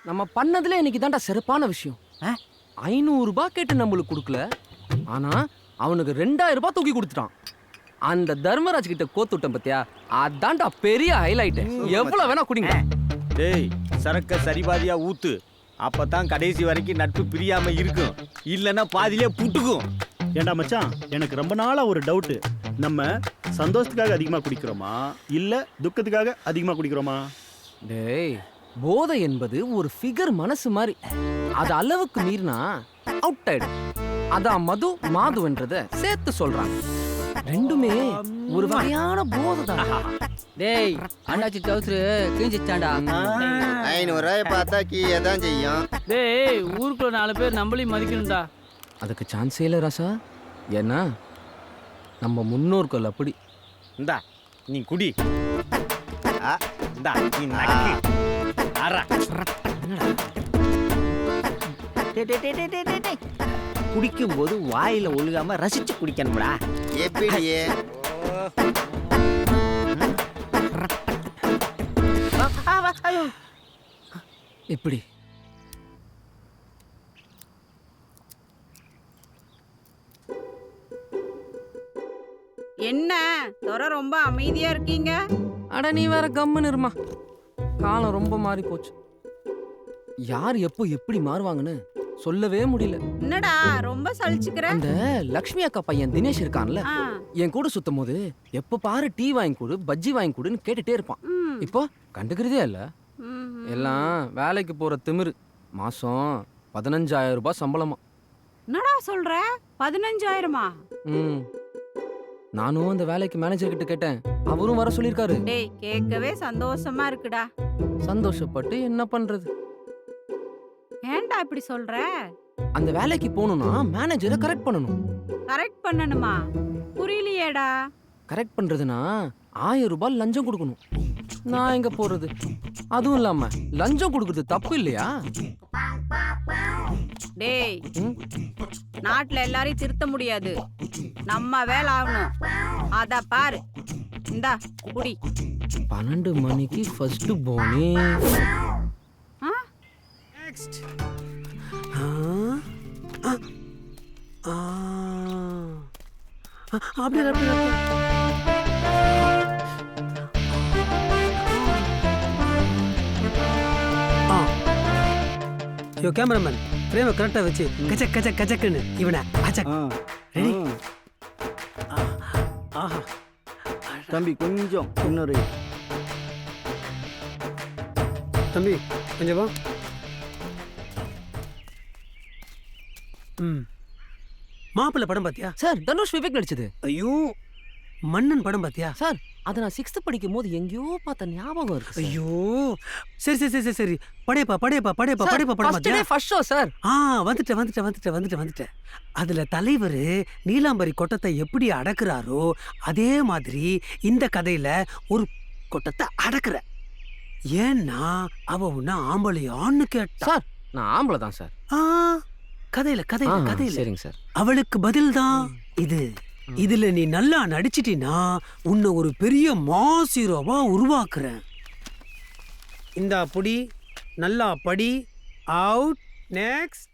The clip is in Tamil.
நம்ம பண்ணதுல இன்னைக்கு தான்டா சிறப்பான விஷயம். 500 ரூபாய் கேட்டு நம்மளுக்கு கொடுக்கல, ஆனா அவனுக்கு 2000 ரூபாய் தூக்கி கொடுத்துட்டான். அந்த தர்மராஜ் கிட்ட கோத்துட்டேன் பத்தியா, அதான்டா பெரிய ஹைலைட். எவ்வளவு வேணா குடிங்க. டேய், சரக்க சரிபாதியா ஊத்து, அப்பதான் கடைசி வரைக்கும் நட்பு பிரியாம இருக்கும். இல்லன்னா பாதியிலே புட்டுக்கும். ஏண்டா மச்சான், எனக்கு ரொம்ப நாளா ஒரு டவுட்டு. நம்ம சந்தோஷத்துக்காக அதிகமா குடிக்கிறோமா இல்ல துக்கத்துக்காக அதிகமா குடிக்கிறோமா? டேய், போதை என்பது ஒரு ஃபிகர் மனசு மாதிரி. அது அளவுக்கு மீறினா அவுட் ஆயிடும். அதான் மது மாதுன்றத சேர்த்து சொல்றாங்க. ரெண்டுமே ஒரு வகையான போதை தான். டேய், அண்ணாச்சி டவுசரு கிழிஞ்சிச்சாண்டா. 500 ரூபாயை பார்த்தா கீழே தான் செய்யும். டேய், ஊருக்குள்ள 4 பேர் நம்மளையும் மதிக்கணும்டா. அதுக்கு சான்ஸே இல்லை ராசா. ஏன்னா நம்ம முன்னோர்கள் அப்படி. இந்தா நீ குடி. இந்தா நீ நக்கு. அரா. குடிக்கும் போது வாயில ஒழுகாம ரசிச்சு குடிக்கணும்டா. எப்படியே எப்படி? என்ன துறை ரொம்ப அமைதியா இருக்கீங்க? அட நீ வேற கம்முன்னு இருமா. காலம் ரொம்ப மாறி போச்சு. யார் எப்போ எப்படி மாறுவாங்கன்னு சொல்லவே முடியல. என்னடா ரொம்ப சலிச்சுக்கிற? அந்த லக்ஷ்மி அக்கா பையன் தினேஷ் இருக்கான்ல, என் கூட சுத்தும் போது எப்ப பாரு டீ வாங்கி கொடு, பஜ்ஜி வாங்கி கொடுன்னு கேட்டுட்டே இருப்பான். இப்போ கண்டுக்கிறதே இல்ல. எல்லாம் வேலைக்கு போற திமிரு. மாசம் 15,000 ரூபாய் சம்பளமா. என்னடா சொல்ற? 15,000மா? நானும் அந்த வேலைக்கு மேனேஜர் கிட்ட கேட்டேன். அவரும் வர சொல்லிருக்காரு. டேய், கேட்கவே சந்தோஷமா இருக்குடா. சந்தோஷப்பட்டு என்ன பண்றது? ஏன்டா இப்படி சொல்ற? அந்த வேலைக்கு போகணும்னா மேனேஜரை கரெக்ட் பண்ணணும். கரெக்ட் பண்ணணுமா? புரியலையேடா. கரெக்ட் பண்றதுனா 1000 ரூபாய் லஞ்சம் கொடுக்கணும். நான் எங்க போறது? அதுவும் இல்லாம லஞ்சம் கொடுக்கறது தப்பு இல்லையா? டேய், நாட்டுல எல்லாரையும் திருத்த முடியாது. நம்ம வேலை ஆகணும். அத பாரு. இந்தா குடி. 12 மணிக்கு ஃபர்ஸ்ட் போனே. யோ கேமராமேன், ஃப்ரேமை கரெக்டாக வச்சு கச்சக் கச்சக் கச்சக்குன்னு இவனை அச்சக். ரெடி? ஆஹா தம்பி, கொஞ்சம் இன்னொரு. தம்பி கொஞ்சம் வா. மாப்பிள்ளை படம் பாத்தியா சார்? தனுஷ் விவேக் நடிச்சது. ஐயோ, மன்னன் படம் பாத்தியா சார்? அதை நான் 6th படிக்கும் போது எங்கேயோ பார்த்த ஞாபகம் இருக்கு. ஐயோ, சரி சரி சரி சரி. படையப்பா படையப்பா படையப்பா படையப்பா படம் பாத்தியா? First show sir. வந்துட்டேன். அதுல தலைவர் நீலாம்பரி கொட்டத்தை எப்படி அடக்குறாரோ அதே மாதிரி இந்த கதையில ஒரு கொட்டத்தை அடக்குற. ஏன்னா அவ உன்ன ஆம்பளையான்னு கேட்டா. சார், நான் ஆம்பளை தான் சார். கதையில சரிங்க சார். அவளுக்கு பதில் தான் இது. இதுல நீ நல்லா நடிச்சிட்டினா உன்னை ஒரு பெரிய மாஸ் ஹீரோவா உருவாக்குறேன். இந்த புடி, நல்லா படி. அவுட். நெக்ஸ்ட்.